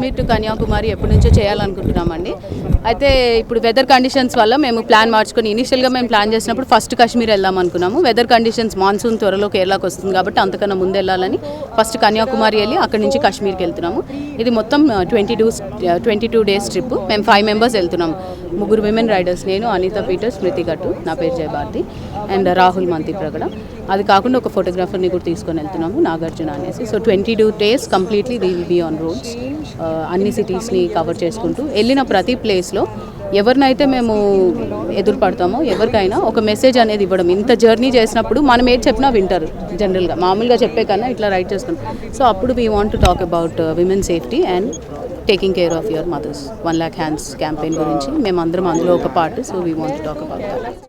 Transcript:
Kashmir to Kanyakumari ఎప్పటి నుంచో చేయాలనుకుంటున్నామండి. అయితే ఇప్పుడు వెదర్ కండిషన్స్ వల్ల మేము ప్లాన్ మార్చుకొని ఇనిషియల్గా మేము ప్లాన్ చేసినప్పుడు ఫస్ట్ కాశ్మీర్ వెళ్దాం అనుకున్నాము. వెదర్ కండిషన్స్ మాన్సూన్ త్వరలో కేరళకు వస్తుంది కాబట్టి అంతకన్నా ముందు వెళ్ళాలని ఫస్ట్ కన్యాకుమారి వెళ్ళి అక్కడి నుంచి కాశ్మీర్కి వెళ్తున్నాము. ఇది మొత్తం 22 డేస్ ట్రిప్. మేము 5 మెంబర్స్ వెళ్తున్నాము. 3 విమెన్ రైడర్స్, నేను, అనిత పీటర్, స్మృతి గట్టు, నా పేరు జయభారతి, అండ్ రాహుల్ మంతి ప్రగడ. అది కాకుండా ఒక ఫోటోగ్రాఫర్ని కూడా తీసుకొని వెళ్తున్నాము, నాగార్జున అనేసి. So 22 days completely we will be on roads. అన్ని సిటీస్ని కవర్ చేసుకుంటూ వెళ్ళిన ప్రతి ప్లేస్లో ఎవరినైతే మేము ఎదురుపడతామో ఎవరికైనా ఒక మెసేజ్ అనేది ఇవ్వడం. ఇంత జర్నీ చేసినప్పుడు మనం ఏది చెప్పినా వింటారు జనరల్గా, మామూలుగా చెప్పే కన్నా ఇట్లా రైట్ చేసుకుంటాం. సో అప్పుడు we want to talk about women safety and taking care of your mothers. 1 lakh hands campaign గురించి మేమందరం అందులో ఒక part. So we want to talk about that.